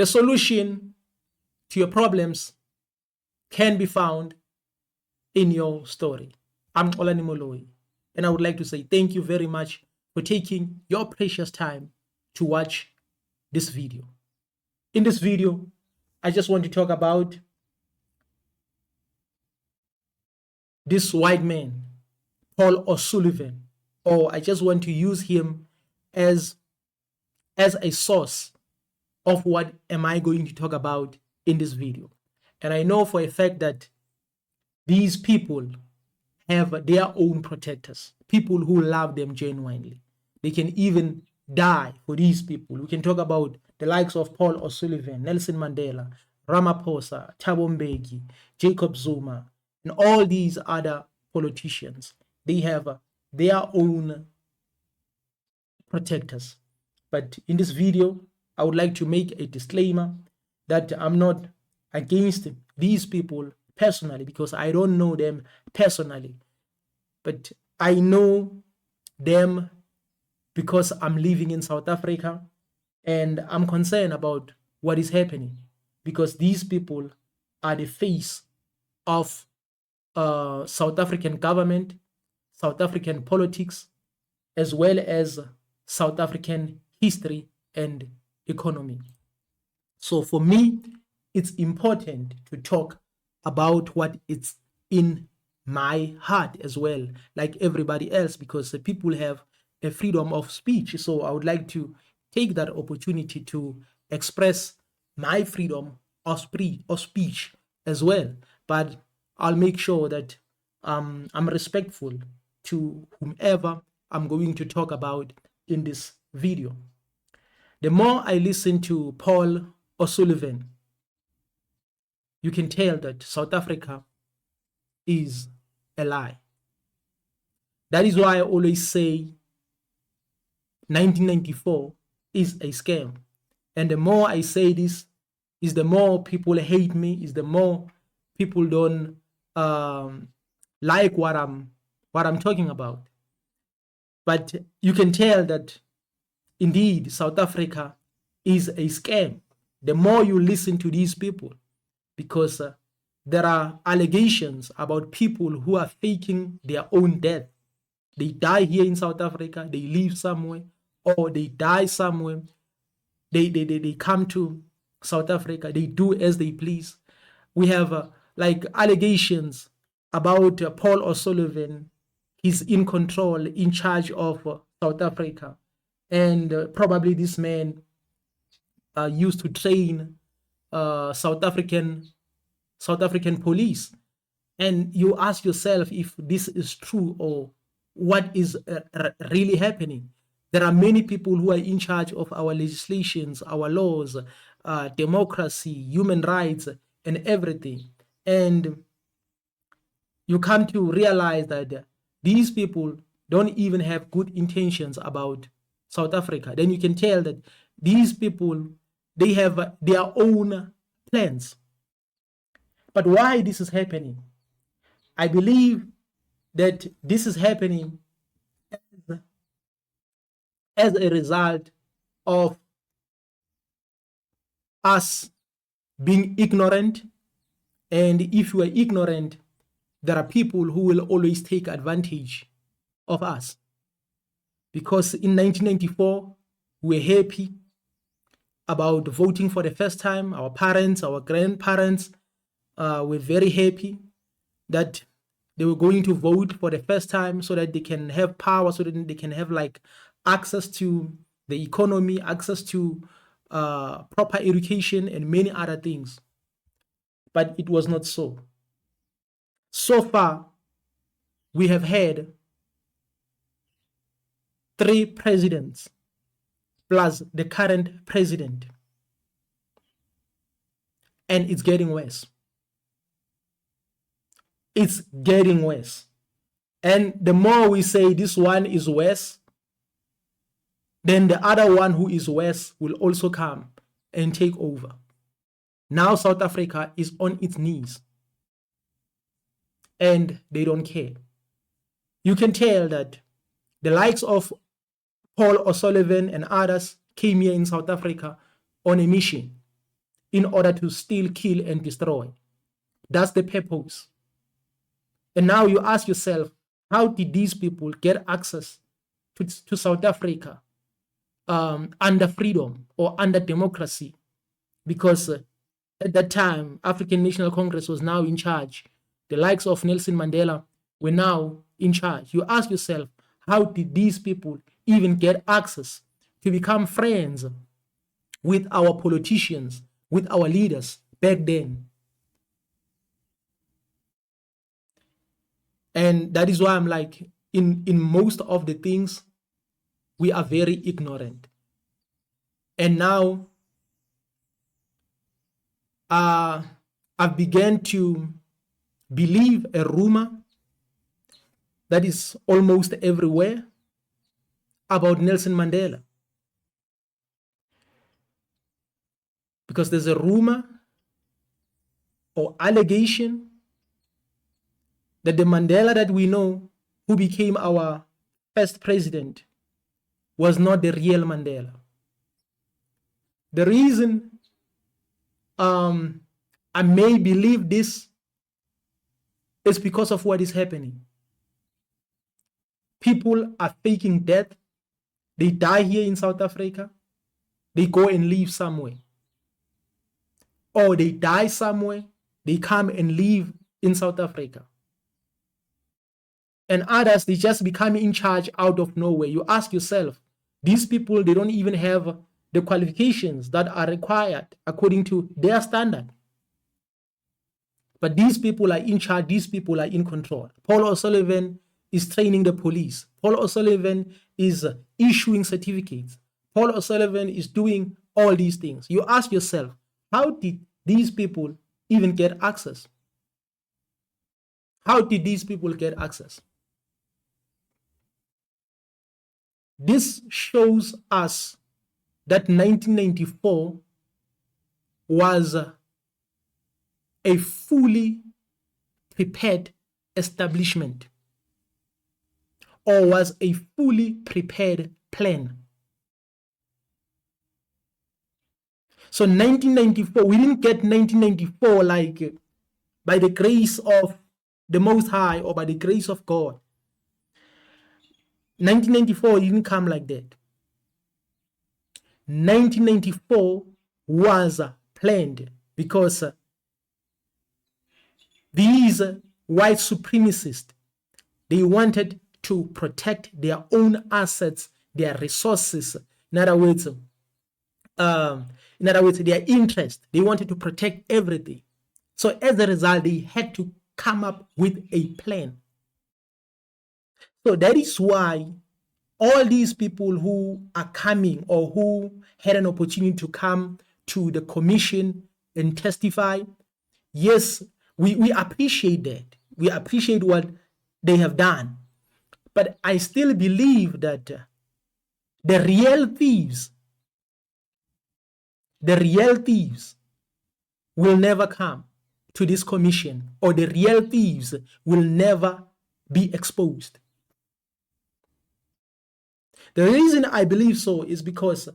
The solution to your problems can be found in your story. I'm Olani Moloi, and I would like to say thank you very much for taking your precious time to watch this video. In this video, I just want to talk about this white man, Paul O'Sullivan, or I just want to use him as a source of what am I going to talk about in this video. And I know for a fact that these people have their own protectors, people who love them genuinely. They can even die for these people. We can talk about the likes of Paul O'Sullivan, Nelson Mandela, Ramaphosa, Thabo Mbeki, Jacob Zuma, and all these other politicians. They have their own protectors. But in this video, I would like to make a disclaimer that I'm not against these people personally, because I don't know them personally, but I know them because I'm living in South Africa and I'm concerned about what is happening, because these people are the face of South African government, South African politics, as well as South African history and economy. So for me, it's important to talk about what is in my heart as well, like everybody else, because the people have a freedom of speech. So I would like to take that opportunity to express my freedom of speech as well. But I'll make sure that I'm respectful to whomever I'm going to talk about in this video. The more I listen to Paul O'Sullivan, you can tell that South Africa is a lie. That is why I always say 1994 is a scam. And the more I say this, is the more people hate me, is the more people don't like what I'm talking about. But you can tell that indeed South Africa is a scam the more you listen to these people, because there are allegations about people who are faking their own death. They die here in South Africa, they live somewhere, or they die somewhere. They come to South Africa, they do as they please. We have like allegations about Paul O'Sullivan. He's in control, in charge of South Africa. And probably this man used to train South African police. And you ask yourself if this is true or what is really happening. There are many people who are in charge of our legislations, our laws, democracy, human rights, and everything. And you come to realize that these people don't even have good intentions about South Africa. Then you can tell that these people, they have their own plans. But why this is happening? I believe that this is happening as a result of us being ignorant. And if you are ignorant, there are people who will always take advantage of us. Because in 1994, we were happy about voting for the first time. Our parents, our grandparents were very happy that they were going to vote for the first time so that they can have power, so that they can have like access to the economy, access to proper education and many other things. But it was not so. So far, we have had 3 presidents plus the current president. And it's getting worse. It's getting worse. And the more we say this one is worse, then the other one who is worse will also come and take over. Now South Africa is on its knees. And they don't care. You can tell that the likes of Paul O'Sullivan and others came here in South Africa on a mission. in order to steal, kill, and destroy. That's the purpose. And now you ask yourself, how did these people get access to South Africa under freedom or under democracy? Because at that time, African National Congress was now in charge. The likes of Nelson Mandela were now in charge. You ask yourself, how did these people even get access to become friends with our politicians, with our leaders back then? And that is why I'm like, in most of the things, we are very ignorant. And now I began to believe a rumor that is almost everywhere about Nelson Mandela. Because there's a rumor or allegation that the Mandela that we know, who became our first president, was not the real Mandela. The reason I may believe this is because of what is happening. People are faking death. They die here in South Africa. They go and live somewhere. Or they die somewhere. They come and live in South Africa. And others, they just become in charge out of nowhere. You ask yourself, these people, they don't even have the qualifications that are required according to their standard. But these people are in charge. These people are in control. Paul O'Sullivan is training the police. Paul O'Sullivan is issuing certificates. Paul O'Sullivan is doing all these things. You ask yourself, how did these people even get access? How did these people get access? This shows us that 1994 was a fully prepared establishment, or was a fully prepared plan. So 1994, we didn't get 1994 like by the grace of the Most High or by the grace of God. 1994 didn't come like that. 1994 was planned because these white supremacists, they wanted to protect their own assets, their resources. In other words, their interest. They wanted to protect everything. So as a result, they had to come up with a plan. So that is why all these people who are coming or who had an opportunity to come to the commission and testify, yes, we appreciate that. We appreciate what they have done. But I still believe that the real thieves will never come to this commission, or the real thieves will never be exposed. The reason I believe so is because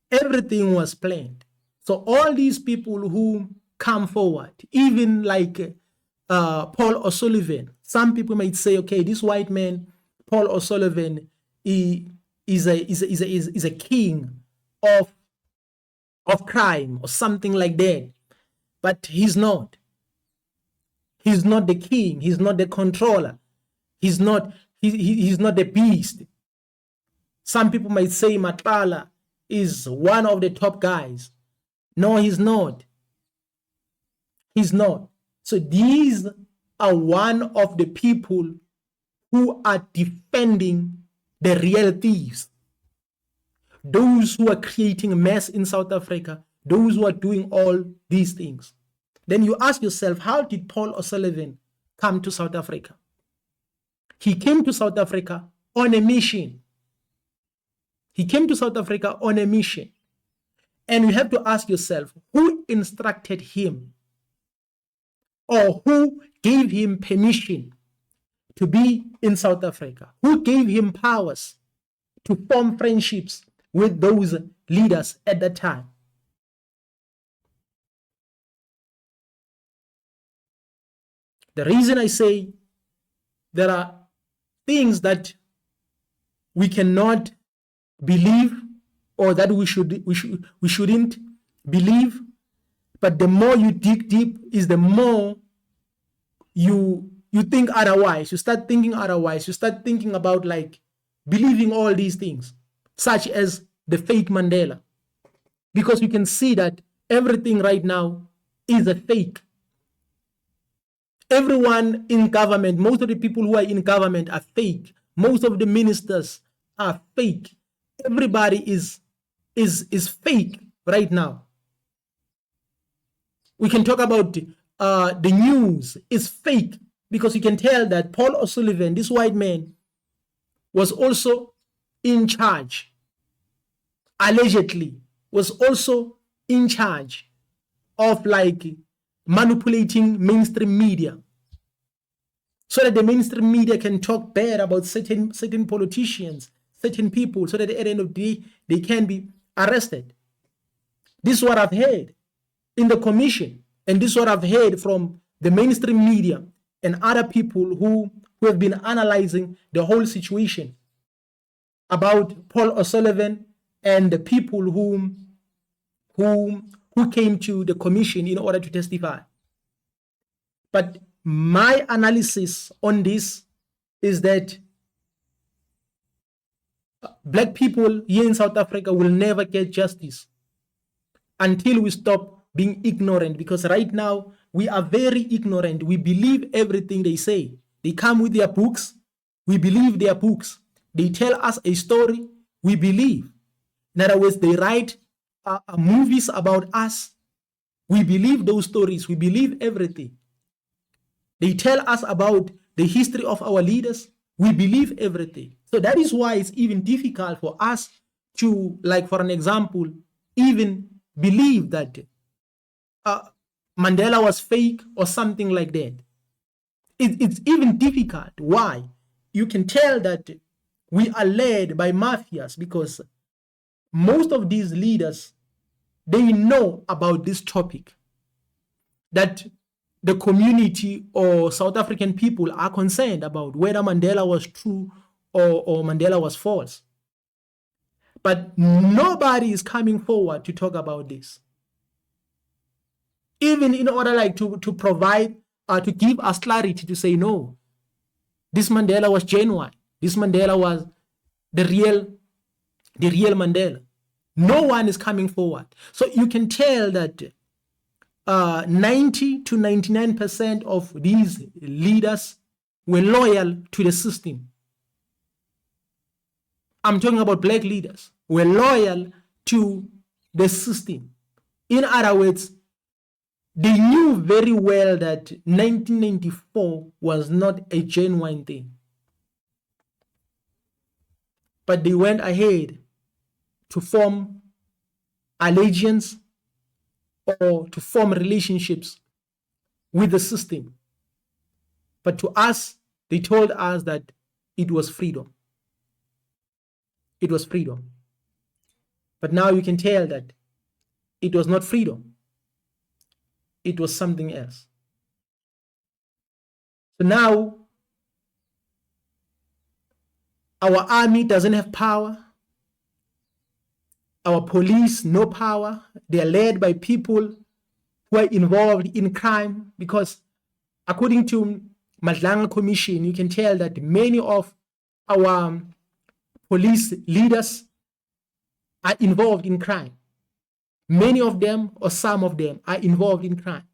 everything was planned. So all these people who come forward, even like Paul O'Sullivan, some people might say, okay, this white man, Paul O'Sullivan, is a king of crime or something like that. But he's not. He's not the king. He's not the controller. He's not the beast. Some people might say Matala is one of the top guys. No, he's not. He's not. So these are one of the people who are defending the real thieves. Those who are creating a mess in South Africa, those who are doing all these things. Then you ask yourself, how did Paul O'Sullivan come to South Africa? He came to South Africa on a mission. He came to South Africa on a mission. And you have to ask yourself, who instructed him? Or who gave him permission to be in South Africa? Who gave him powers to form friendships with those leaders at that time? The reason I say there are things that we cannot believe, or that we shouldn't believe, but the more you dig deep is the more you think otherwise. You start thinking otherwise. You start thinking about like believing all these things, such as the fake Mandela, because you can see that everything right now is a fake. Everyone in government, most of the people who are in government are fake. Most of the ministers are fake. Everybody is fake right now. We can talk about the news is fake, because you can tell that Paul O'Sullivan, this white man, was also in charge, allegedly, was also in charge of like manipulating mainstream media, so that the mainstream media can talk bad about certain politicians, certain people, so that at the end of the day, they can be arrested. This is what I've heard in the commission, and this is what I've heard from the mainstream media and other people who have been analyzing the whole situation about Paul O'Sullivan and the people who came to the commission in order to testify. But my analysis on this is that black people here in South Africa will never get justice until we stop being ignorant, because right now we are very ignorant. We believe everything they say. They come with their books, we believe their books. They tell us a story, we believe. In other words, they write movies about us, we believe those stories, we believe everything. They tell us about the history of our leaders, we believe everything. So that is why it's even difficult for us to, like for an example, even believe that Mandela was fake or something like that. It's even difficult. Why? You can tell that we are led by mafias, because most of these leaders, they know about this topic, that the community or South African people are concerned about whether Mandela was true or Mandela was false. But nobody is coming forward to talk about this, even in order like to provide to give us clarity to say, no, this Mandela was genuine, this Mandela was the real Mandela. No one is coming forward. So you can tell that 90 to 99% of these leaders were loyal to the system. I'm talking about black leaders, were loyal to the system. In other words, they knew very well that 1994 was not a genuine thing. But they went ahead to form allegiance or to form relationships with the system. But to us, they told us that it was freedom. It was freedom. But now you can tell that it was not freedom. It was something else. So now, our army doesn't have power. Our police, no power. They are led by people who are involved in crime, because according to Madlanga Commission, you can tell that many of our police leaders are involved in crime. Many of them, or some of them, are involved in crime.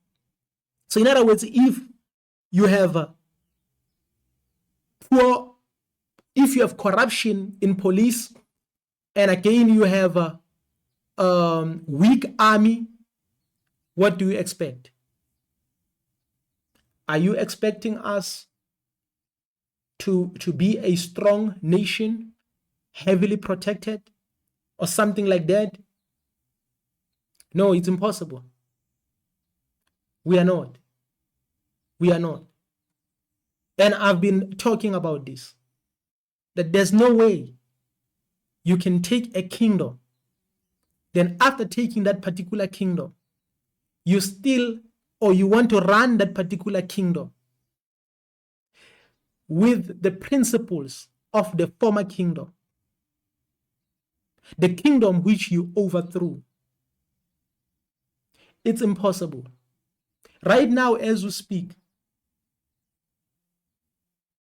So in other words, if you have if you have corruption in police, and again you have a weak army, what do you expect? Are you expecting us to be a strong nation, heavily protected, or something like that? No, it's impossible. We are not. We are not. And I've been talking about this, that there's no way you can take a kingdom, then after taking that particular kingdom, you still, or you want to run that particular kingdom, with the principles of the former kingdom, the kingdom which you overthrew. It's impossible. Right now, as we speak,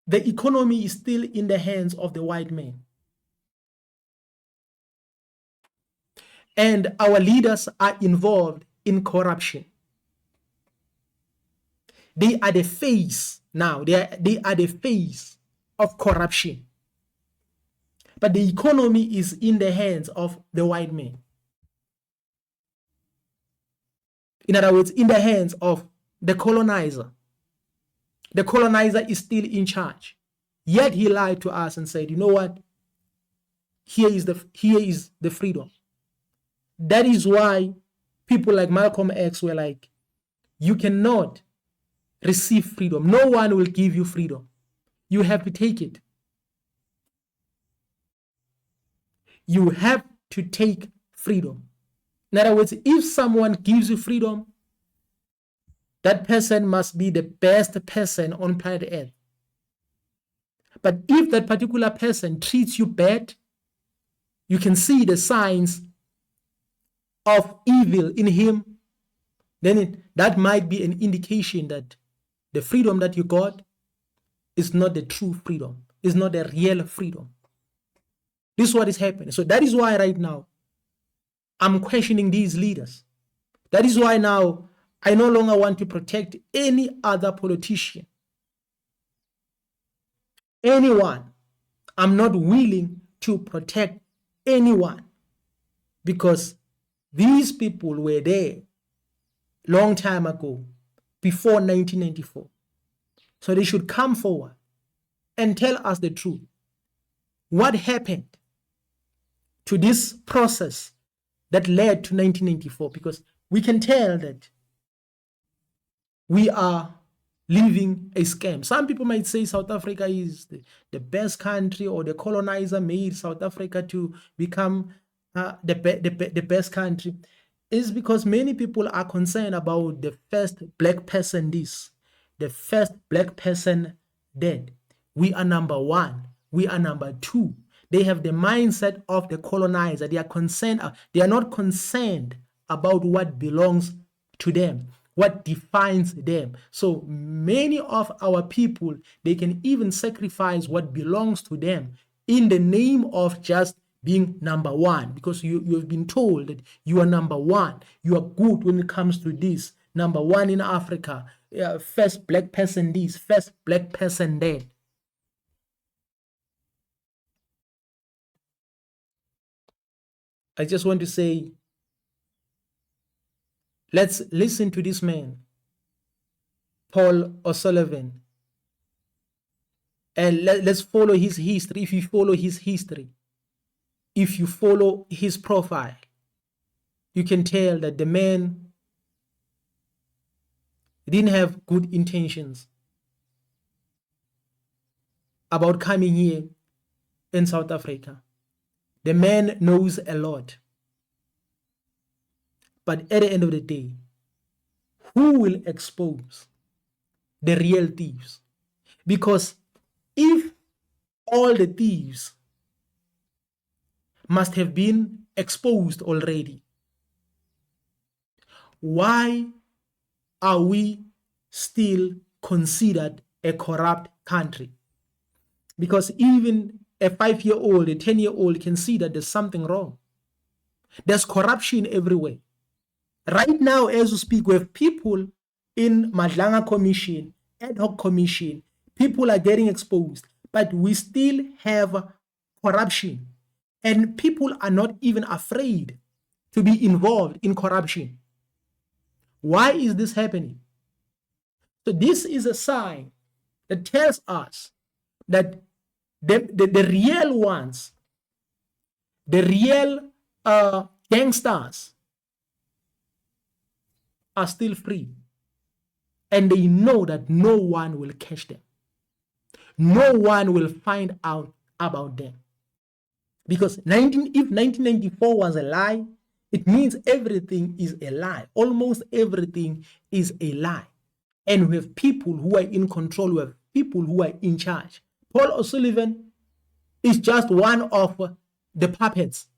the economy is still in the hands of the white man. And our leaders are involved in corruption. They are the face now. They are the face of corruption. But the economy is in the hands of the white man. In other words, in the hands of the colonizer. The colonizer is still in charge. Yet he lied to us and said, you know what? Here is the freedom. That is why people like Malcolm X were like, you cannot receive freedom. No one will give you freedom. You have to take it. You have to take freedom. In other words, if someone gives you freedom, that person must be the best person on planet Earth. But if that particular person treats you bad, you can see the signs of evil in him, then that might be an indication that the freedom that you got is not the true freedom, is not the real freedom. This is what is happening. So that is why right now I'm questioning these leaders. That is why now I no longer want to protect any other politician. Anyone. I'm not willing to protect anyone because these people were there long time ago, before 1994. So they should come forward and tell us the truth. What happened to this process that led to 1994? Because we can tell that we are living a scam. Some people might say South Africa is the best country, or the colonizer made South Africa to become the best country. Is because many people are concerned about the first black person this, the first black person dead. We are number one. We are number two. They have the mindset of the colonizer. They are concerned. They are not concerned about what belongs to them, what defines them. So many of our people, they can even sacrifice what belongs to them in the name of just being number one, because you have been told that you are number one. You are good when it comes to this. Number one in Africa. First black person this, first black person that. I just want to say, let's listen to this man, Paul O'Sullivan, and let's follow his history. If you follow his history, if you follow his profile, you can tell that the man didn't have good intentions about coming here in South Africa. The man knows a lot. But at the end of the day, who will expose the real thieves? Because if all the thieves must have been exposed already, why are we still considered a corrupt country? Because even a 5-year-old, a 10-year-old can see that there's something wrong. There's corruption everywhere. Right now, as we speak, we have people in Madlanga Commission, ad hoc commission, people are getting exposed, but we still have corruption. And people are not even afraid to be involved in corruption. Why is this happening? So this is a sign that tells us that the real ones, the real gangsters are still free. And they know that no one will catch them. No one will find out about them. Because if 1994 was a lie, it means everything is a lie. Almost everything is a lie. And we have people who are in control. We have people who are in charge. Paul O'Sullivan is just one of the puppets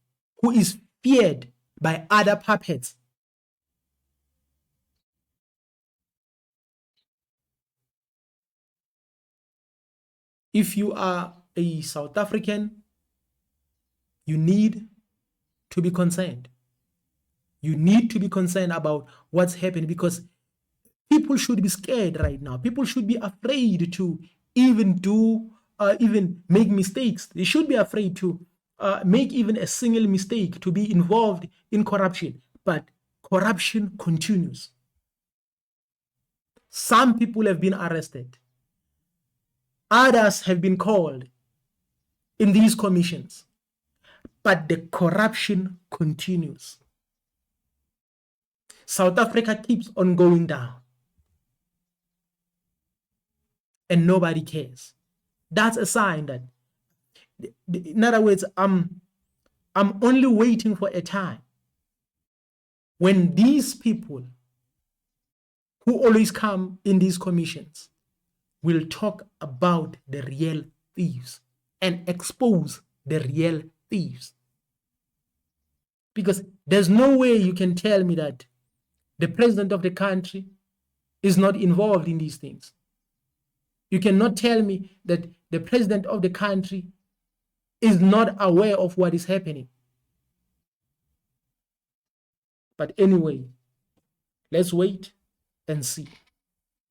who is feared by other puppets. If you are a South African, you need to be concerned. You need to be concerned about what's happening, because people should be scared right now. People should be afraid to even make mistakes. They should be afraid to make even a single mistake, to be involved in corruption. But corruption continues. Some people have been arrested. Others have been called in these commissions. But the corruption continues. South Africa keeps on going down. And nobody cares. That's a sign that, in other words, I'm only waiting for a time when these people who always come in these commissions will talk about the real thieves and expose the real thieves. Because there's no way you can tell me that the president of the country is not involved in these things. You cannot tell me that the president of the country is not aware of what is happening. But anyway, let's wait and see.